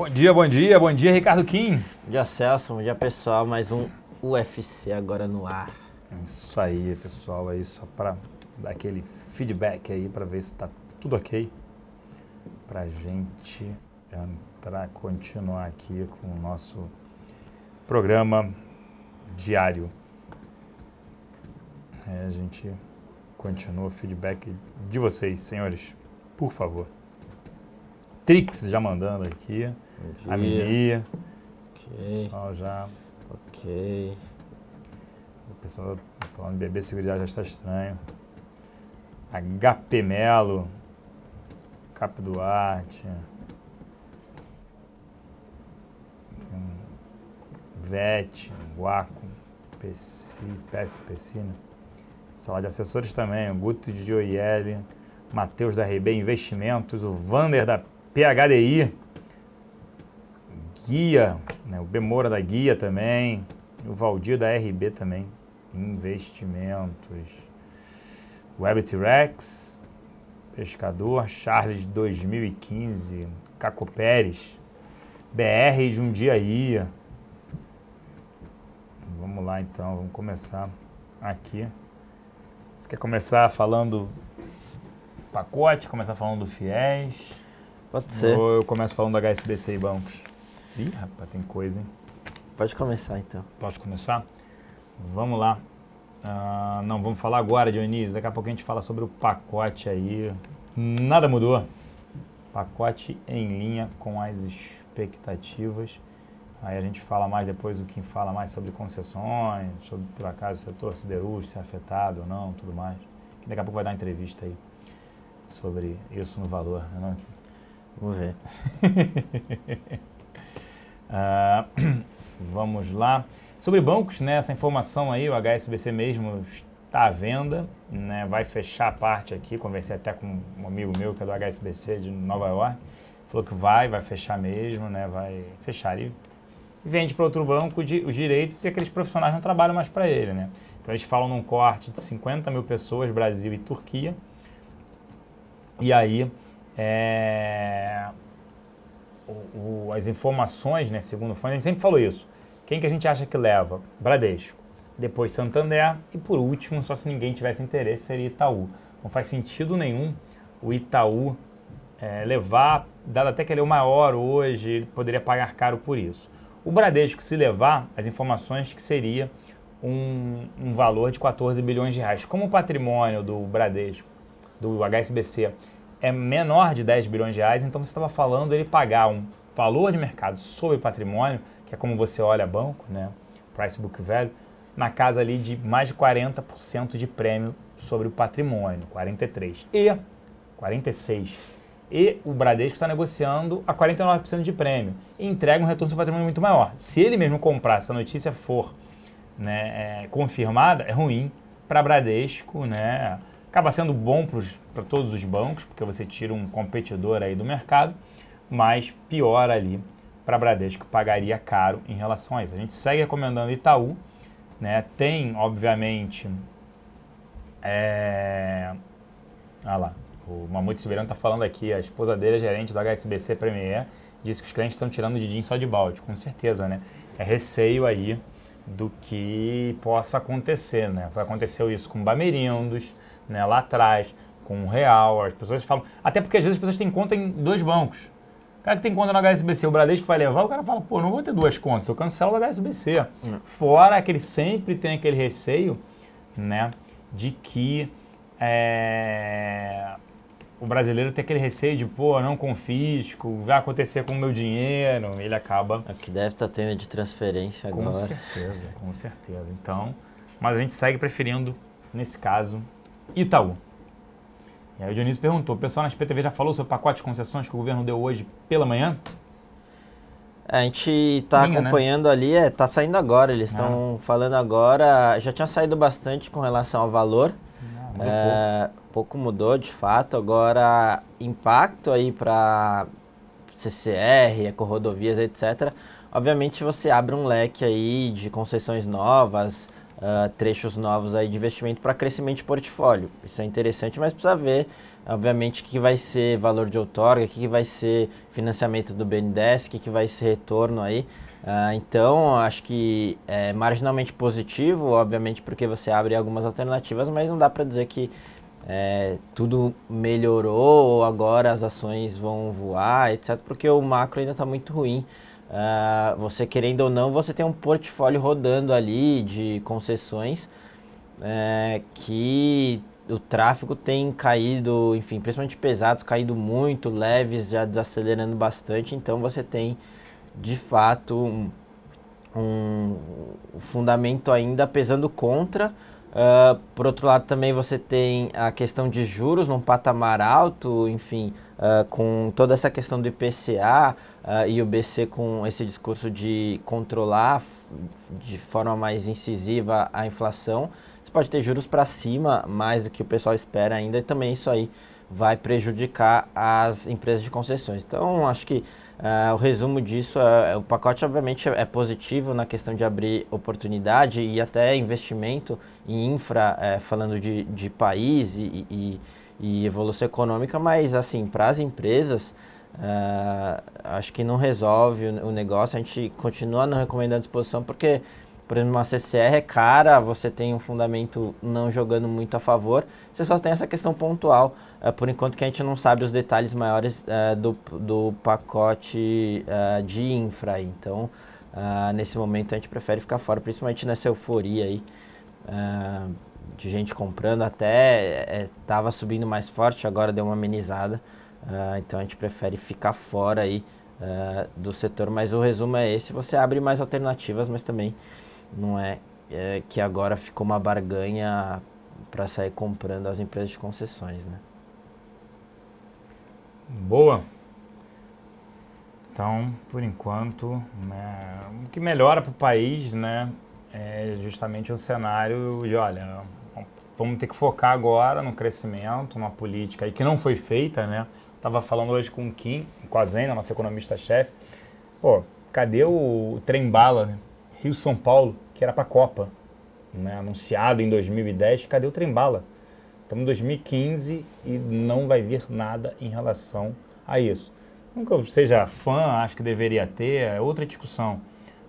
bom dia, Ricardo Kim. Bom dia, Celso, bom dia, pessoal. Mais um UFC agora no ar. Isso aí, pessoal, aí só para dar aquele feedback aí, para ver se tá tudo ok, pra gente continuar aqui com o nosso programa diário. A gente continua o feedback de vocês, senhores, por favor. Trix já mandando aqui, a Mimi, Ok. pessoal já... Ok. O pessoal falando de bebê seguridade já está estranho. HP Melo, Cap Duarte, VET, Guaco, PSPC, né? Sala de assessores também, o Guto de OIL, Matheus da RB Investimentos, o Vander da PHDI, Guia, né? O Bemora da Guia também, o Valdir da RB também, Investimentos, Web T-Rex, Pescador, Charles 2015, Caco Pérez, BR Jundiaí. Vamos lá então, vamos começar aqui. Você quer começar falando pacote, começar falando do FIES? Pode ser. Ou eu começo falando da HSBC e bancos? Ih, rapaz, tem coisa, hein? Pode começar então. Posso começar? Vamos lá. Não, vamos falar agora, Dionísio. Daqui a pouco a gente fala sobre o pacote aí. Nada mudou. Pacote em linha com as expectativas. Aí a gente fala mais depois, o Kim fala mais sobre concessões, sobre, por acaso, o setor siderúrgico, se é afetado ou não, tudo mais. Que daqui a pouco vai dar uma entrevista aí sobre isso no valor, não é, Kim? Vamos ver. Vamos lá. Sobre bancos, né, essa informação aí, o HSBC mesmo está à venda, né, vai fechar a parte aqui, conversei até com um amigo meu que é do HSBC de Nova York, falou que vai fechar mesmo, né, vai fechar e vende para outro banco os direitos e aqueles profissionais não trabalham mais para ele, né. Então eles falam num corte de 50 mil pessoas, Brasil e Turquia, e aí as informações, né, segundo o fundo, a gente sempre falou isso. Quem que a gente acha que leva? Bradesco. Depois Santander e por último, só se ninguém tivesse interesse, seria Itaú. Não faz sentido nenhum o Itaú levar, dado até que ele é o maior hoje, ele poderia pagar caro por isso. O Bradesco, se levar, as informações que seria um valor de 14 bilhões de reais. Como o patrimônio do Bradesco, do HSBC, é menor de 10 bilhões de reais, então você estava falando ele pagar um valor de mercado sobre patrimônio, que é como você olha banco, né? Price Book Value, na casa ali de mais de 40% de prêmio sobre o patrimônio, 43% e 46%. E o Bradesco está negociando a 49% de prêmio e entrega um retorno sobre patrimônio muito maior. Se ele mesmo comprar, se a notícia for, né, confirmada, é ruim para Bradesco, né? Acaba sendo bom para todos os bancos, porque você tira um competidor aí do mercado, mas pior ali para Bradesco, pagaria caro em relação a isso. A gente segue recomendando Itaú, né? Tem, obviamente, olha lá, o Mamute Silveirano está falando aqui, a esposa dele é gerente do HSBC Premier, disse que os clientes estão tirando o din só de balde, com certeza, né? É receio aí do que possa acontecer, né? Aconteceu isso com Bamerindos, né? Lá atrás, com o Real, as pessoas falam, até porque às vezes as pessoas têm conta em dois bancos. O cara que tem conta no HSBC, o Bradesco vai levar, o cara fala, pô, não vou ter duas contas, eu cancelo o HSBC. Fora que ele sempre tem aquele receio, né, de que o brasileiro tem aquele receio de, pô, não confisco, vai acontecer com o meu dinheiro, ele acaba... É o que deve estar tendo de transferência agora. Com certeza. Então, mas a gente segue preferindo, nesse caso, Itaú. E aí o Dionísio perguntou, o pessoal na SPTV já falou sobre o pacote de concessões que o governo deu hoje pela manhã? A gente está acompanhando, né? Ali, está saindo agora, eles estão falando agora, já tinha saído bastante com relação ao valor, pouco mudou de fato, agora impacto aí para CCR, Ecorodovias, etc. Obviamente você abre um leque aí de concessões novas, trechos novos aí de investimento para crescimento de portfólio. Isso é interessante, mas precisa ver obviamente, o que vai ser valor de outorga, o que vai ser financiamento do BNDES, o que vai ser retorno aí. Então, acho que é marginalmente positivo, obviamente, porque você abre algumas alternativas, mas não dá para dizer que tudo melhorou ou agora as ações vão voar, etc., porque o macro ainda está muito ruim. Você querendo ou não, você tem um portfólio rodando ali de concessões que o tráfego tem caído, enfim, principalmente pesados, caído muito, leves já desacelerando bastante, então você tem de fato um fundamento ainda pesando contra. Por outro lado, também você tem a questão de juros num patamar alto, enfim, com toda essa questão do IPCA e o BC com esse discurso de controlar de forma mais incisiva a inflação. Você pode ter juros para cima, mais do que o pessoal espera ainda, e também isso aí vai prejudicar as empresas de concessões. Então, acho que o resumo disso, o pacote obviamente é positivo na questão de abrir oportunidade e até investimento em infra, falando de país e evolução econômica, mas assim, para as empresas, acho que não resolve o negócio. A gente continua não recomendando exposição porque, por exemplo, uma CCR é cara, você tem um fundamento não jogando muito a favor, você só tem essa questão pontual, por enquanto que a gente não sabe os detalhes maiores do pacote de infra. Então, nesse momento a gente prefere ficar fora, principalmente nessa euforia aí de gente comprando, até estava subindo mais forte, agora deu uma amenizada, então a gente prefere ficar fora aí do setor, mas o resumo é esse, você abre mais alternativas, mas também não é que agora ficou uma barganha para sair comprando as empresas de concessões, né? Boa. Então, por enquanto, né, o que melhora para o país, né, é justamente o cenário de, olha, vamos ter que focar agora no crescimento, numa política aí que não foi feita, né? Estava falando hoje com o Kim, com a Zena, nossa economista-chefe. Pô, cadê o trem-bala, né? Rio-São Paulo, que era para a Copa, né, anunciado em 2010, cadê o trem-bala? Estamos em 2015 e não vai vir nada em relação a isso. Nunca eu seja fã, acho que deveria ter, é outra discussão.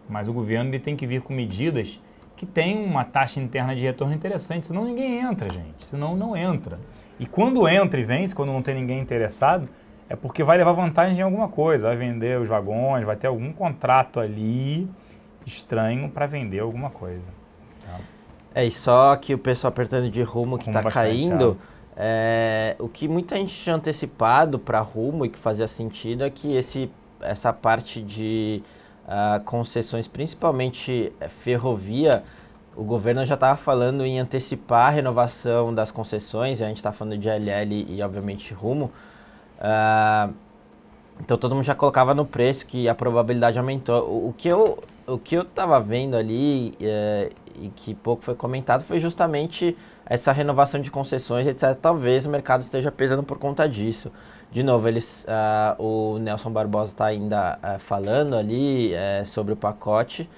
Mas o governo ele tem que vir com medidas que tenham uma taxa interna de retorno interessante, senão ninguém entra, gente. Senão não entra. E quando entra e vence, quando não tem ninguém interessado, é porque vai levar vantagem em alguma coisa. Vai vender os vagões, vai ter algum contrato ali estranho para vender alguma coisa. Tá? E só que o pessoal apertando de Rumo que está caindo, o que muita gente tinha antecipado para Rumo e que fazia sentido é que essa parte de concessões, principalmente ferrovia, o governo já estava falando em antecipar a renovação das concessões, a gente está falando de LL e obviamente Rumo, então todo mundo já colocava no preço que a probabilidade aumentou. O que eu estava vendo ali e que pouco foi comentado foi justamente essa renovação de concessões, etc. Talvez o mercado esteja pesando por conta disso. De novo, o Nelson Barbosa está ainda falando ali sobre o pacote,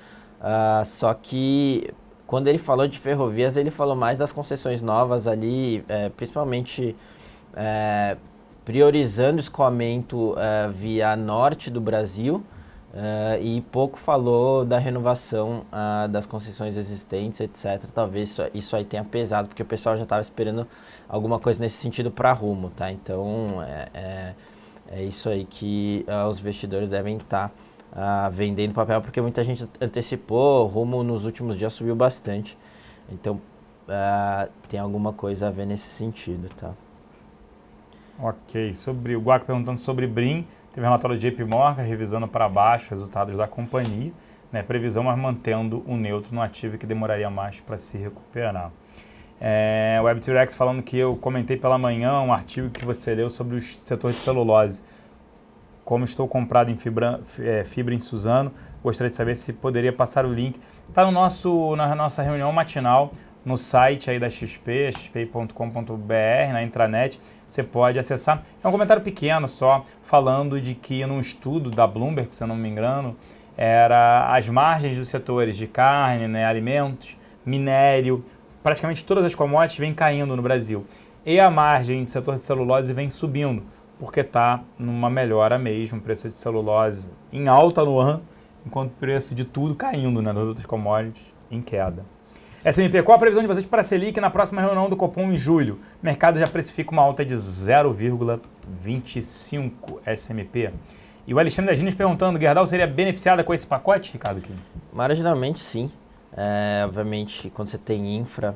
só que quando ele falou de ferrovias, ele falou mais das concessões novas ali, principalmente priorizando o escoamento via norte do Brasil, e pouco falou da renovação das concessões existentes, etc. Talvez isso aí tenha pesado, porque o pessoal já estava esperando alguma coisa nesse sentido para Rumo, tá? Então, é isso aí que os investidores devem estar vendendo papel, porque muita gente antecipou, Rumo nos últimos dias subiu bastante. Então, tem alguma coisa a ver nesse sentido, tá? Ok, o Guac perguntando sobre Brim, teve um relatório de JP Morgan revisando para baixo resultados da companhia, né, previsão, mas mantendo um neutro no ativo que demoraria mais para se recuperar. O Web2X falando que eu comentei pela manhã um artigo que você leu sobre o setor de celulose. Como estou comprado em fibra em Suzano, gostaria de saber se poderia passar o link. Está na nossa reunião matinal, no site aí da XP, xp.com.br, na intranet, você pode acessar. É um comentário pequeno só, falando de que num estudo da Bloomberg, se eu não me engano, as margens dos setores de carne, né, alimentos, minério, praticamente todas as commodities vêm caindo no Brasil. e a margem do setor de celulose vem subindo, porque está numa melhora mesmo, o preço de celulose em alta no ano, enquanto o preço de tudo caindo, né, das outras commodities em queda. SMP, qual a previsão de vocês para a Selic na próxima reunião do Copom em julho? O mercado já precifica uma alta de 0,25 SMP. E o Alexandre Agines perguntando, Gerdau seria beneficiada com esse pacote, Ricardo? Marginalmente, sim. Obviamente, quando você tem infra,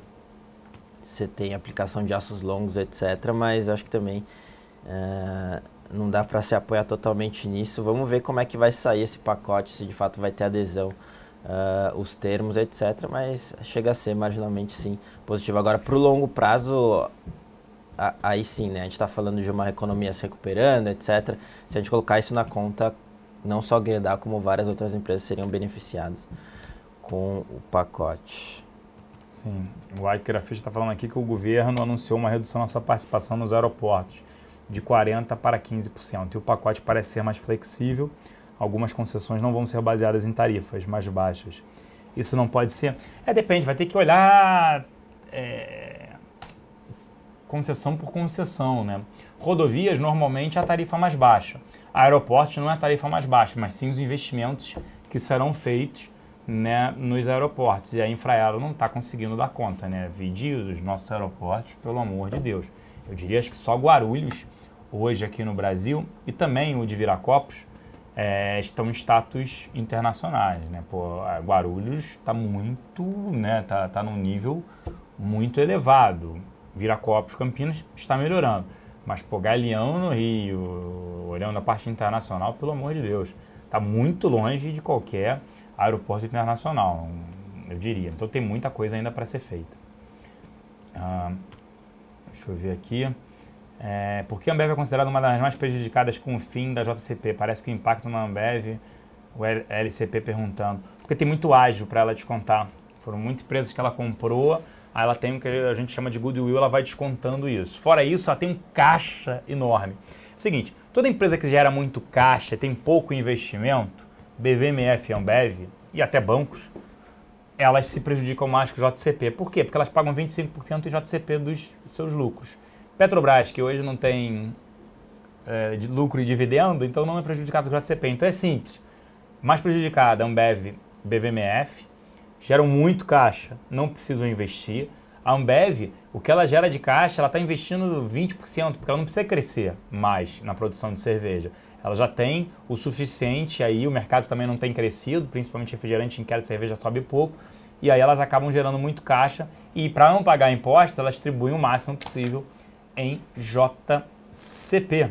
você tem aplicação de aços longos, etc. Mas acho que também não dá para se apoiar totalmente nisso. Vamos ver como é que vai sair esse pacote, se de fato vai ter adesão, os termos, etc. Mas chega a ser marginalmente, sim, positivo. Agora, para o longo prazo, aí sim, né? A gente está falando de uma economia se recuperando, etc. Se a gente colocar isso na conta, não só Gerdau, como várias outras empresas seriam beneficiadas com o pacote. Sim, o Ike Grafite está falando aqui que o governo anunciou uma redução na sua participação nos aeroportos de 40% para 15%. E o pacote parece ser mais flexível. Algumas concessões não vão ser baseadas em tarifas mais baixas. Isso não pode ser? Depende, vai ter que olhar concessão por concessão, né? Rodovias, normalmente, é a tarifa mais baixa. Aeroportos não é a tarifa mais baixa, mas sim os investimentos que serão feitos, né, nos aeroportos. E a Infraero não está conseguindo dar conta, né? Vide os nossos aeroportos, pelo amor de Deus. Eu diria acho que só Guarulhos, hoje aqui no Brasil, e também o de Viracopos, estão em status internacionais, né? Guarulhos está muito, né? Tá num nível muito elevado. Viracopos, Campinas, está melhorando. Mas, Galeão no Rio, olhando a parte internacional, pelo amor de Deus, está muito longe de qualquer aeroporto internacional, eu diria. Então, tem muita coisa ainda para ser feita. Deixa eu ver aqui. Por que a Ambev é considerada uma das mais prejudicadas com o fim da JCP? Parece que o impacto na Ambev, o LCP perguntando. Porque tem muito ágio para ela descontar. Foram muitas empresas que ela comprou, aí ela tem o que a gente chama de goodwill, ela vai descontando isso. Fora isso, ela tem um caixa enorme. Seguinte, toda empresa que gera muito caixa, tem pouco investimento, BVMF, Ambev e até bancos, elas se prejudicam mais que o JCP. Por quê? Porque elas pagam 25% de JCP dos seus lucros. Petrobras, que hoje não tem de lucro e dividendo, então não é prejudicado do JCP. Então é simples. Mais prejudicada, Ambev, BVMF, geram muito caixa, não precisam investir. A Ambev, o que ela gera de caixa, ela está investindo 20%, porque ela não precisa crescer mais na produção de cerveja. Ela já tem o suficiente, aí o mercado também não tem crescido, principalmente refrigerante em queda, cerveja sobe pouco, e aí elas acabam gerando muito caixa, e para não pagar impostos, elas distribuem o máximo possível em JCP.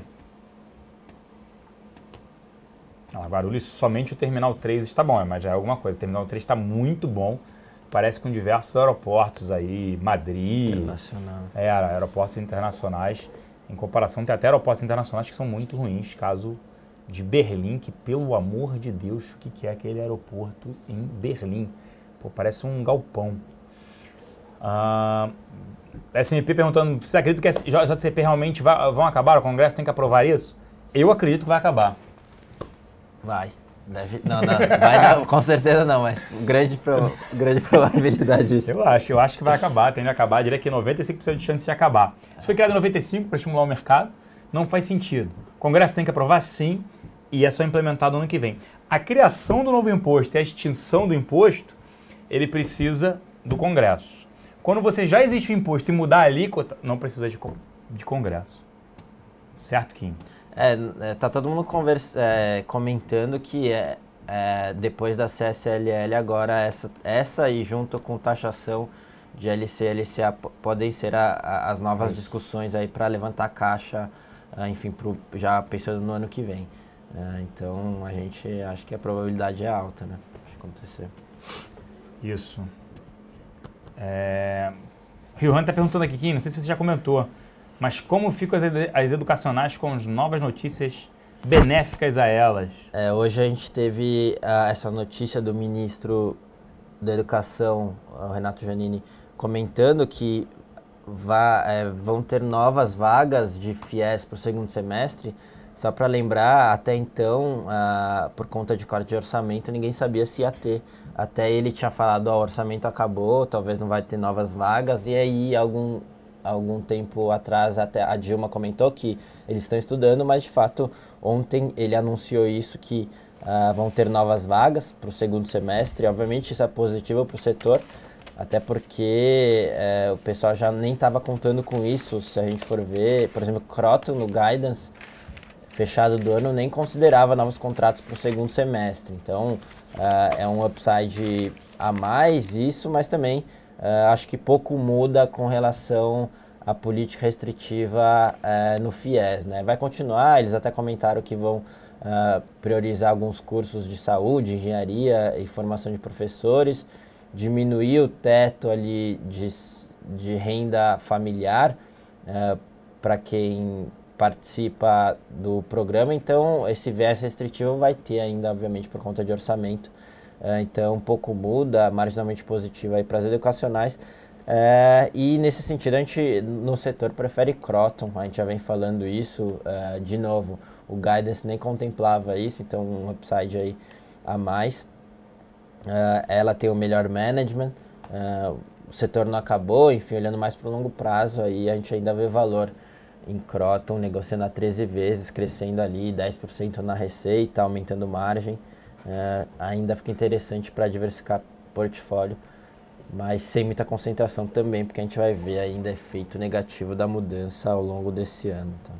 Guarulhos, somente o Terminal 3 está bom, mas já é alguma coisa. O Terminal 3 está muito bom, parece com diversos aeroportos aí, Madrid, aeroportos internacionais. Em comparação, tem até aeroportos internacionais que são muito ruins, caso de Berlim, que pelo amor de Deus, o que é aquele aeroporto em Berlim? Parece um galpão. SMP perguntando, você acredita que a JCP realmente vão acabar? O Congresso tem que aprovar isso? Eu acredito que vai acabar. Vai. Não, vai não, com certeza não, mas grande probabilidade disso. Eu acho que vai acabar, tende a acabar, eu diria que 95% de chance de acabar. Se foi criado em 95 para estimular o mercado, não faz sentido. O Congresso tem que aprovar sim, e é só implementado no ano que vem. A criação do novo imposto e a extinção do imposto, ele precisa do Congresso. Quando você já existe o imposto e mudar a alíquota, não precisa de Congresso. Certo, Kim? Tá todo mundo comentando que depois da CSLL agora essa e junto com taxação de LC e LCA podem ser as novas discussões aí para levantar caixa, enfim, já pensando no ano que vem. Então a gente acha que a probabilidade é alta, né, de acontecer. Isso. Rio Han está perguntando aqui, Kim, não sei se você já comentou, mas como ficam as educacionais com as novas notícias benéficas a elas? Hoje a gente teve essa notícia do ministro da Educação, o Renato Giannini, comentando que vão ter novas vagas de FIES para o segundo semestre. Só para lembrar, até então, por conta de corte de orçamento, ninguém sabia se ia ter. Até ele tinha falado, o orçamento acabou, talvez não vai ter novas vagas, e aí algum tempo atrás até a Dilma comentou que eles estão estudando, mas de fato ontem ele anunciou isso, que vão ter novas vagas para o segundo semestre. Obviamente isso é positivo para o setor, até porque o pessoal já nem estava contando com isso. Se a gente for ver, por exemplo, Kroton no Guidance fechado do ano nem considerava novos contratos para o segundo semestre. Então é um upside a mais isso, mas também acho que pouco muda com relação à política restritiva no FIES, né? Vai continuar, eles até comentaram que vão priorizar alguns cursos de saúde, engenharia e formação de professores, diminuir o teto ali de renda familiar para quem participa do programa. Então esse viés restritivo vai ter ainda, obviamente, por conta de orçamento. Então um pouco muda, marginalmente positivo aí para as educacionais. E nesse sentido a gente no setor prefere Kroton, a gente já vem falando isso. De novo, o Guidance nem contemplava isso, então um upside aí a mais. Ela tem o melhor management, o setor não acabou, enfim, olhando mais para o longo prazo, aí a gente ainda vê valor em Kroton, negociando a 13 vezes, crescendo ali 10% na receita, aumentando margem. Ainda fica interessante para diversificar portfólio, mas sem muita concentração também, porque a gente vai ver ainda efeito negativo da mudança ao longo desse ano. Tá?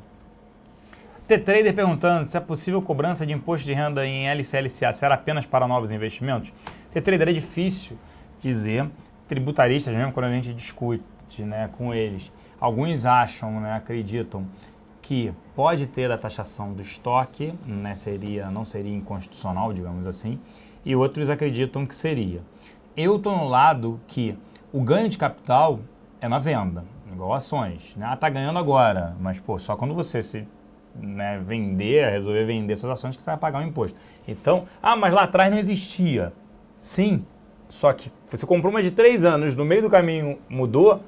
T-Trader perguntando se é possível cobrança de imposto de renda em LC/LCA, será apenas para novos investimentos? T-Trader, é difícil dizer, tributaristas mesmo, quando a gente discute, né, com eles, alguns acham, né, acreditam que pode ter a taxação do estoque, né, não seria inconstitucional, digamos assim, e outros acreditam que seria. Eu estou no lado que o ganho de capital é na venda, igual ações, né? Tá ganhando agora, mas pô, só quando você resolver vender suas ações que você vai pagar um imposto. Então, mas lá atrás não existia. Sim, só que você comprou uma de 3 anos, no meio do caminho mudou,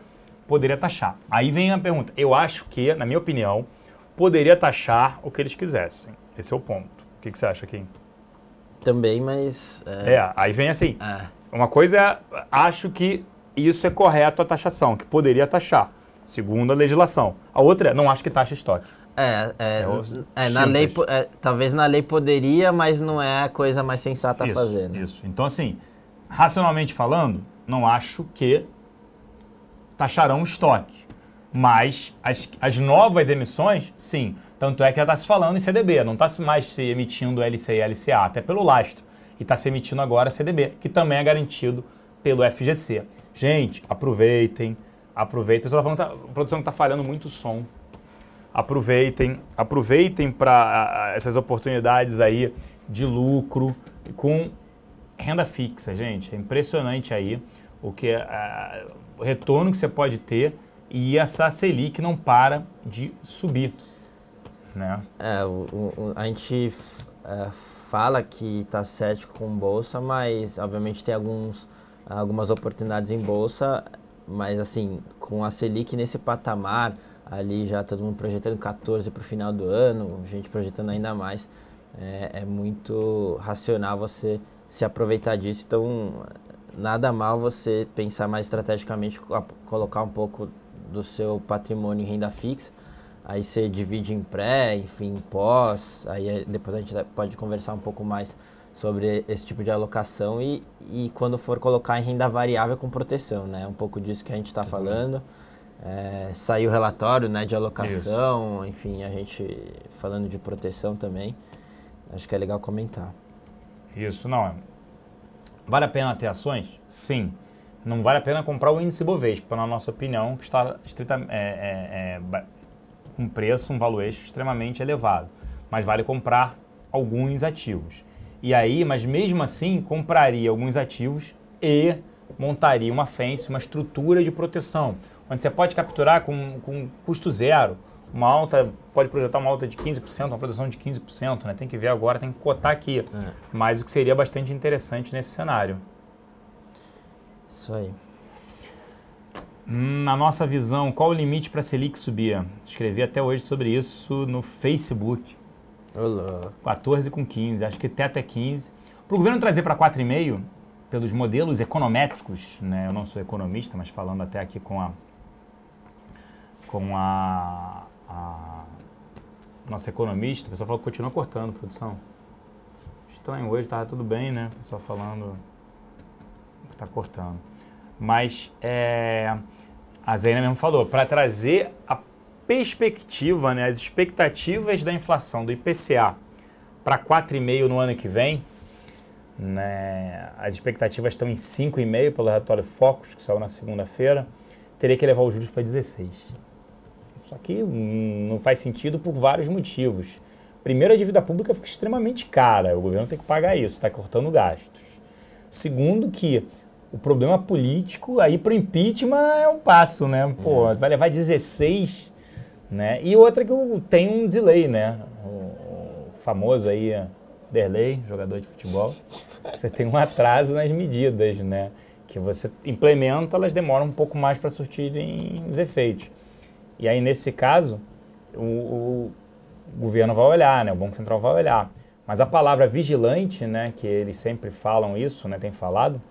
poderia taxar. Aí vem a pergunta. Eu acho que, na minha opinião, poderia taxar o que eles quisessem. Esse é o ponto. O que você acha, Kim? Também, mas... aí vem assim. Uma coisa é, acho que isso é correto a taxação, que poderia taxar, segundo a legislação. A outra é, não acho que taxa estoque. Na lei, talvez na lei poderia, mas não é a coisa mais sensata a fazer. Né? Isso. Então, assim, racionalmente falando, não acho que taxarão o estoque. Mas as novas emissões, sim. Tanto é que já está se falando em CDB, não está mais se emitindo LC e LCA, até pelo lastro. E está se emitindo agora CDB, que também é garantido pelo FGC. Gente, aproveitem. A produção está falhando muito o som. Aproveitem para essas oportunidades aí de lucro com renda fixa, gente. É impressionante aí o retorno que você pode ter, e essa Selic não para de subir, né? A gente fala que está cético com bolsa, mas obviamente tem algumas oportunidades em bolsa, mas assim, com a Selic nesse patamar, ali já todo mundo projetando 14 para o final do ano, gente projetando ainda mais, é muito racional você se aproveitar disso. Então, nada mal você pensar mais estrategicamente, colocar um pouco do seu patrimônio em renda fixa, aí você divide em pré, enfim, pós, aí depois a gente pode conversar um pouco mais sobre esse tipo de alocação e quando for colocar em renda variável com proteção, né? Um pouco disso que a gente está falando. Saiu o relatório, né, de alocação, isso. Enfim, a gente falando de proteção também, acho que é legal comentar. Isso, não. Vale a pena ter ações? Sim. Não vale a pena comprar o índice Bovespa, na nossa opinião, que está com um valuation extremamente elevado. Mas vale comprar alguns ativos. E aí, mas mesmo assim, compraria alguns ativos e montaria uma fence, uma estrutura de proteção, onde você pode capturar com custo zero, pode projetar uma alta de 15%, uma proteção de 15%, né? Tem que ver agora, tem que cotar aqui. Mas o que seria bastante interessante nesse cenário. Isso aí. Na nossa visão, qual o limite para a Selic subir? Escrevi até hoje sobre isso no Facebook. Olá. 14 com 15, acho que teto é 15. Para o governo trazer para 4,5, pelos modelos econométricos, né? Eu não sou economista, mas falando até aqui com com a nossa economista, o pessoal falou que continua cortando, produção. Estranho, hoje estava tudo bem, né? O pessoal falando que está cortando. Mas a Zena mesmo falou, para trazer a perspectiva, né, as expectativas da inflação do IPCA para 4,5% no ano que vem, né, as expectativas estão em 5,5% pelo relatório Focus, que saiu na segunda-feira, teria que levar os juros para 16%. Só que não faz sentido por vários motivos. Primeiro, a dívida pública fica extremamente cara, o governo tem que pagar isso, está cortando gastos. Segundo, que o problema político aí para o impeachment é um passo, né? Pô, vai levar 16%, né? E outra que tem um delay, né? O famoso aí, Derlei, jogador de futebol, você tem um atraso nas medidas, né? Que você implementa, elas demoram um pouco mais para surtirem os efeitos. E aí, nesse caso, o governo vai olhar, né? O Banco Central vai olhar. Mas a palavra vigilante, né? Que eles sempre falam isso, né? Tem falado,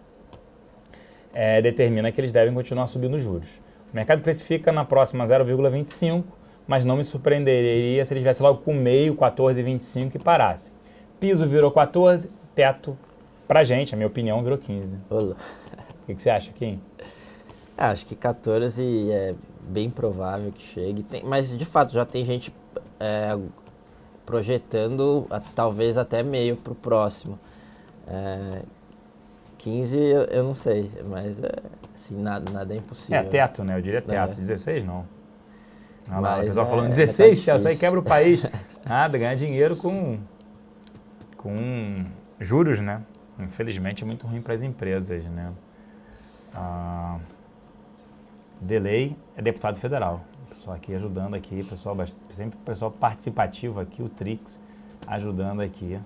determina que eles devem continuar subindo os juros. O mercado precifica na próxima 0,25%, mas não me surpreenderia se eles viessem logo com meio, 14,25% e parasse. Piso virou 14%, teto, pra gente, a minha opinião, virou 15%. Olá. O que você acha, Kim? Acho que 14 é bem provável que chegue, mas de fato já tem gente projetando talvez até meio para o próximo. 15 eu não sei, mas assim, nada é impossível. É teto, né? Eu diria teto. 16 não. Olha lá, o pessoal falando 16, Celso, aí quebra o país. Nada, ganhar dinheiro com juros, né? Infelizmente é muito ruim para as empresas, né? Delay é deputado federal. O pessoal aqui ajudando aqui, sempre pessoal participativo aqui, o Trix ajudando aqui.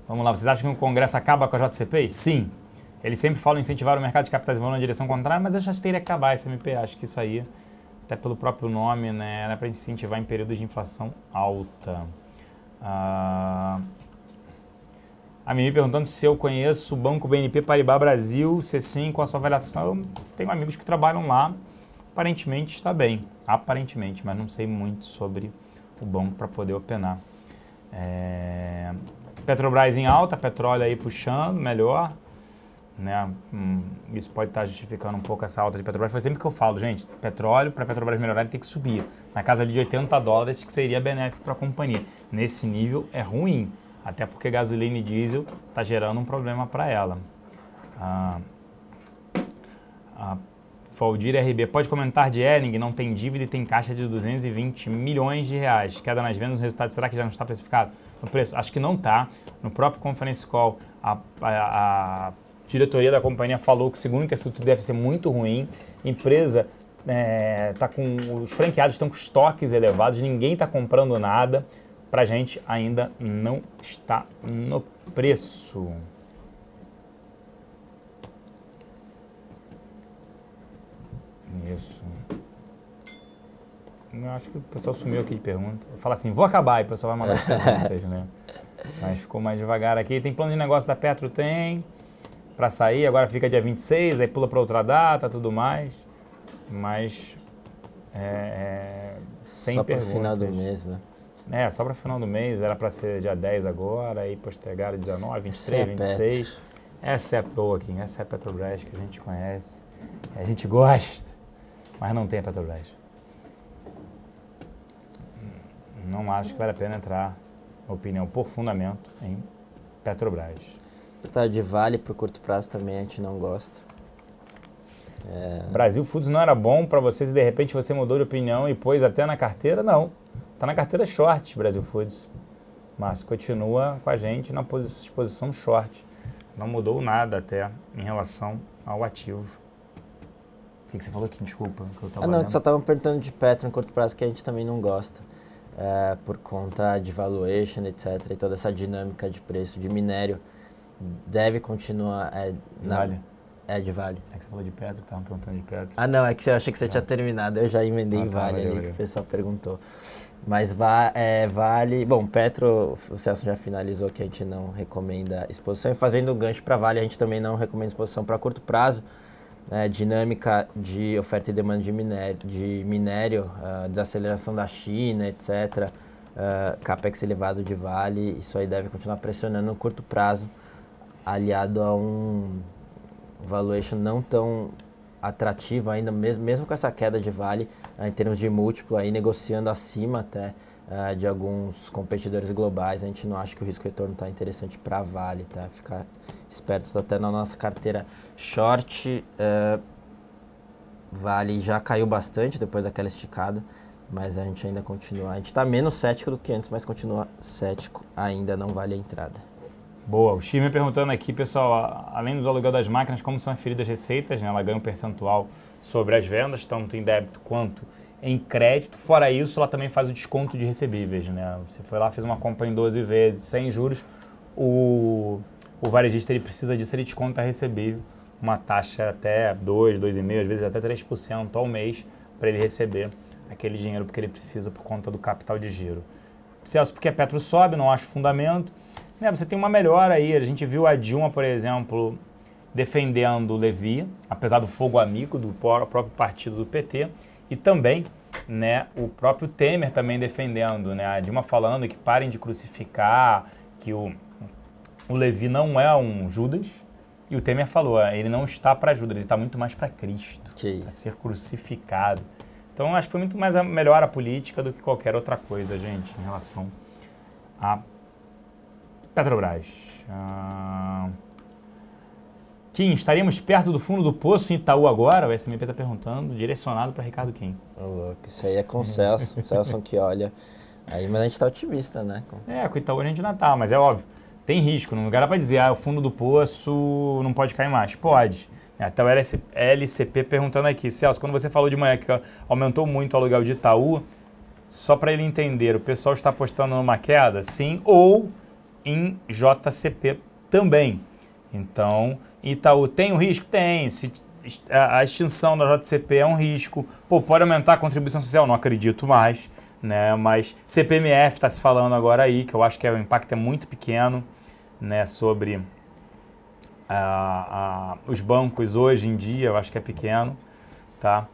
Vamos lá, vocês acham que o Congresso acaba com a JCP? Sim. Eles sempre falam em incentivar o mercado de capitais e vão na direção contrária, mas eu acho que teria que acabar esse MP. Acho que isso aí, até pelo próprio nome, né, era para incentivar em períodos de inflação alta. A Mimi perguntando se eu conheço o Banco BNP Paribas Brasil, se sim, com a sua avaliação. Eu tenho amigos que trabalham lá, aparentemente está bem, aparentemente, mas não sei muito sobre o banco para poder opinar. Petrobras em alta, petróleo aí puxando, melhor, né? Isso pode estar justificando um pouco essa alta de Petrobras. Foi sempre que eu falo, gente, petróleo, para a Petrobras melhorar, ele tem que subir. Na casa ali de $80, que seria benéfico para a companhia. Nesse nível é ruim, até porque gasolina e diesel está gerando um problema para ela. Valdir RB, pode comentar de Hering, não tem dívida e tem caixa de 220 milhões de reais. Queda nas vendas, o resultado, será que já não está precificado no preço? Acho que não está. No próprio conference call, a diretoria da companhia falou que, segundo que a estrutura deve ser muito ruim, empresa os franqueados estão com estoques elevados, ninguém está comprando nada, para a gente ainda não está no preço. Isso. Eu acho que o pessoal sumiu aqui de pergunta. Fala assim, vou acabar, e o pessoal vai mandar as perguntas, né? Mas ficou mais devagar aqui. Tem plano de negócio da Petro? Tem. Para sair, agora fica dia 26, aí pula para outra data, tudo mais. Mas sem só perguntas. Só para final do mês, né? Só para final do mês. Era para ser dia 10 agora, aí postergaram 19, 23, 26. Essa é a boa aqui, essa é a Petrobras que a gente conhece. A gente gosta, mas não tem a Petrobras. Não acho que vale a pena entrar, opinião por fundamento, em Petrobras. Tá de Vale para o curto prazo também a gente não gosta. Brasil Foods não era bom para vocês e de repente você mudou de opinião e pôs até na carteira? Não. Tá na carteira short, Brasil Foods. Mas continua com a gente na posição short. Não mudou nada até em relação ao ativo. O que você falou aqui? Desculpa. Que eu tava não, que só estavam perguntando de Petro no curto prazo que a gente também não gosta. Por conta de valuation, etc. E toda essa dinâmica de preço de minério deve continuar. Vale? De Vale. É que você falou de Petro, que estavam perguntando de Petro. Não, é que eu achei que você tinha terminado. Eu já emendei em Vale ali, que o pessoal perguntou. Mas Vale... Bom, Petro, o Celso já finalizou que a gente não recomenda exposição. E fazendo o gancho para Vale, a gente também não recomenda exposição para curto prazo. dinâmica de oferta e demanda de minério, desaceleração da China, etc., capex elevado de Vale, isso aí deve continuar pressionando no curto prazo, aliado a um valuation não tão atrativo ainda, mesmo com essa queda de Vale, em termos de múltiplo, aí negociando acima até de alguns competidores globais. A gente não acha que o risco-retorno está interessante para Vale, tá? Ficar espertos até na nossa carteira short. Vale já caiu bastante depois daquela esticada, mas a gente ainda continua. A gente está menos cético do que antes, mas continua cético. Ainda não vale a entrada. Boa. O Xi me perguntando aqui, pessoal, além do aluguel das máquinas, como são aferidas receitas, né? Ela ganha um percentual sobre as vendas, tanto em débito quanto em crédito. Fora isso, ela também faz o desconto de recebíveis, né? Você foi lá, fez uma compra em 12 vezes, sem juros, o varejista ele precisa disso, ele desconta recebível, uma taxa até 2, 2,5%, às vezes até 3% ao mês, para ele receber aquele dinheiro porque ele precisa por conta do capital de giro. Celso, porque a Petro sobe, não acho fundamento. Você tem uma melhora aí, a gente viu a Dilma, por exemplo, defendendo o Levi, apesar do fogo amigo do próprio partido do PT, e também, né, o próprio Temer também defendendo, né, a Dilma falando que parem de crucificar, que o Levi não é um Judas, e o Temer falou, ele não está para Judas, ele está muito mais para Cristo, para ser crucificado. Então, acho que foi muito mais melhor a política do que qualquer outra coisa, gente, em relação a Petrobras. Kim, estaríamos perto do fundo do poço em Itaú agora? O SMP está perguntando, direcionado para Ricardo Kim. Isso aí é com o Celso, o Celso que olha. Aí, mas a gente está otimista, né? Com o Itaú a gente ainda está, mas é óbvio, tem risco, não dá para dizer, o fundo do poço não pode cair mais. Pode. Até o LCP perguntando aqui, Celso, quando você falou de manhã que aumentou muito o aluguel de Itaú, só para ele entender, o pessoal está apostando numa queda? Sim, ou em JCP também. Então, Itaú tem um risco? Tem. A extinção da JCP é um risco. Pode aumentar a contribuição social? Não acredito mais, né? Mas CPMF está se falando agora aí, que eu acho que o impacto é muito pequeno, né, sobre os bancos hoje em dia, eu acho que é pequeno, tá?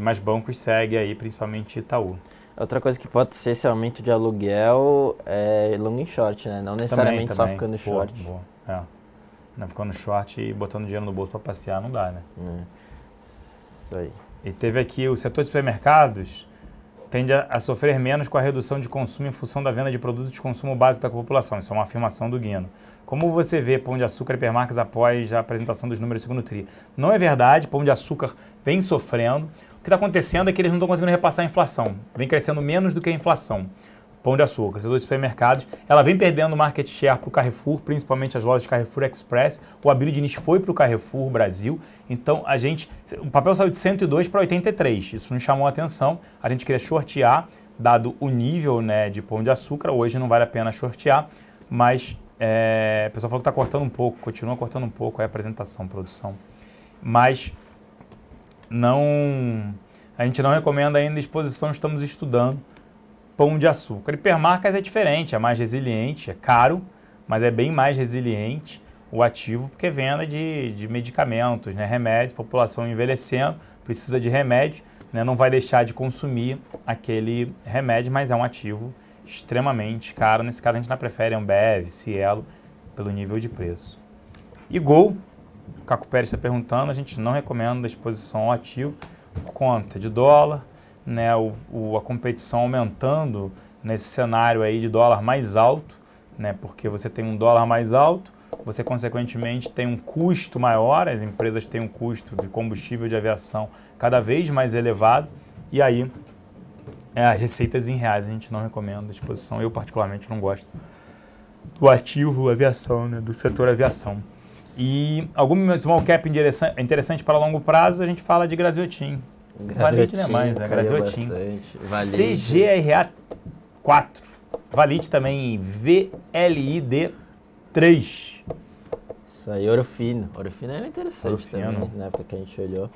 Mas bancos seguem aí, principalmente Itaú. Outra coisa que pode ser esse aumento de aluguel é long e short, né? Não necessariamente também. Só ficando short. Não ficando short e botando dinheiro no bolso para passear, não dá, né? Isso aí. E teve aqui o setor de supermercados tende a sofrer menos com a redução de consumo em função da venda de produtos de consumo básico da população. Isso é uma afirmação do Guino. Como você vê Pão de Açúcar e Hipermarcas após a apresentação dos números do segundo TRI? Não é verdade, Pão de Açúcar vem sofrendo. O que está acontecendo é que eles não estão conseguindo repassar a inflação. Vem crescendo menos do que a inflação. Pão de Açúcar, setor de supermercados, ela vem perdendo market share para o Carrefour, principalmente as lojas Carrefour Express. O Abílio Diniz foi para o Carrefour Brasil. Então, o papel saiu de 102 para 83. Isso nos chamou a atenção. A gente queria shortear, dado o nível, né, de Pão de Açúcar. Hoje não vale a pena shortear, mas o pessoal falou que está cortando um pouco, continua cortando um pouco a apresentação, produção. Mas a gente não recomenda ainda a exposição, estamos estudando Pão de Açúcar. Hipermarcas é diferente, é mais resiliente, é caro, mas é bem mais resiliente o ativo, porque é venda de medicamentos, né? Remédios, população envelhecendo, precisa de remédio, né? Não vai deixar de consumir aquele remédio, mas é um ativo extremamente caro. Nesse caso a gente não prefere Ambev, Cielo, pelo nível de preço. E Gol, o Caco Pérez está perguntando, a gente não recomenda a exposição ao ativo por conta de dólar, né, a competição aumentando nesse cenário aí de dólar mais alto, né, porque você tem um dólar mais alto, você consequentemente tem um custo maior, as empresas têm um custo de combustível de aviação cada vez mais elevado, e aí as receitas em reais a gente não recomenda a exposição. Eu particularmente não gosto do ativo aviação, né, do setor aviação. E algum small cap interessante para longo prazo, a gente fala de Graziotin. Valite não é mais, é Graziotin. CGRA 4. Valite também, VLID 3. Isso aí, Ouro Fino. Ouro Fino era interessante também, na época que a gente olhou.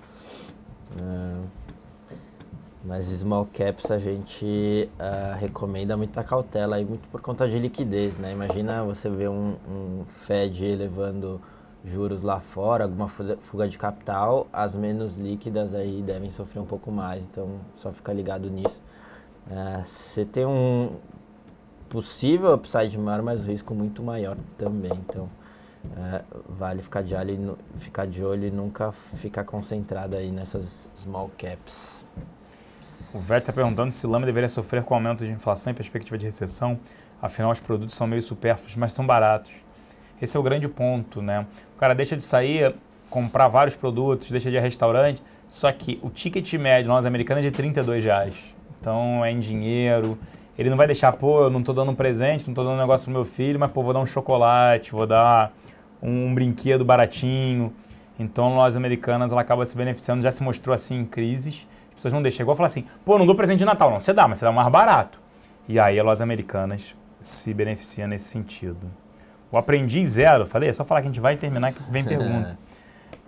Mas small caps a gente recomenda muita cautela, aí, muito por conta de liquidez, né? Imagina você ver um Fed elevando juros lá fora, alguma fuga de capital, as menos líquidas aí devem sofrer um pouco mais, então só fica ligado nisso. Você tem um possível upside maior, mas o risco muito maior também, então vale ficar de olho e nunca ficar concentrado aí nessas small caps. O Vert está perguntando se Lama deveria sofrer com aumento de inflação e perspectiva de recessão, afinal os produtos são meio supérfluos, mas são baratos. Esse é o grande ponto, né? O cara deixa de sair, comprar vários produtos, deixa de ir a restaurante, só que o ticket médio nós americanos é de R$32. Então é em dinheiro, ele não vai deixar, pô, eu não estou dando um presente, não estou dando um negócio pro meu filho, mas pô, vou dar um chocolate, vou dar um brinquedo baratinho. Então, lojas americanas, ela acaba se beneficiando, já se mostrou assim em crises. As pessoas não deixam. É igual falar assim, pô, não dou presente de Natal. Não, você dá, mas você dá mais barato. E aí, as lojas americanas se beneficiam nesse sentido. O Aprendiz Zero, falei, é só falar que a gente vai terminar que vem pergunta.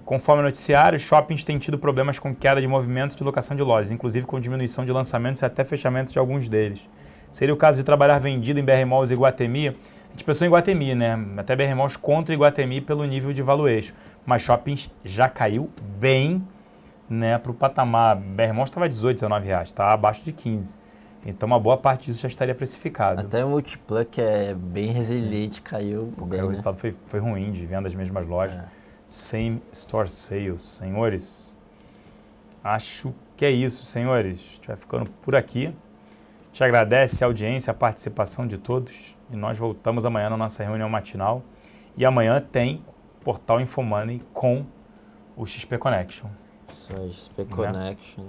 Conforme o noticiário, shoppings têm tido problemas com queda de movimento de locação de lojas, inclusive com diminuição de lançamentos e até fechamentos de alguns deles. Seria o caso de trabalhar vendido em BR Malls e Iguatemi. A gente pensou em Iguatemi, né? Até BR Malls contra Iguatemi pelo nível de valuation. Mas shoppings já caiu bem, né, para o patamar. BR Malls estava R$18, R$19, está abaixo de 15. Então uma boa parte disso já estaria precificado. Até o Multiplan, que é bem resiliente, sim, caiu bem, o resultado foi ruim de venda das mesmas lojas. Same store sales. Senhores, acho que é isso, senhores. A gente vai ficando por aqui. Te agradece a audiência, a participação de todos. E nós voltamos amanhã na nossa reunião matinal. E amanhã tem Portal Infomoney com o XP Connection. Isso aí, XP Connection.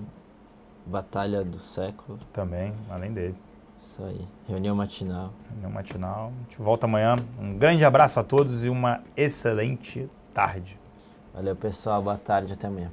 Batalha do século. Também, além desse. Isso aí. Reunião matinal. Reunião matinal. A gente volta amanhã. Um grande abraço a todos e uma excelente tarde. Valeu, pessoal. Boa tarde. Até amanhã.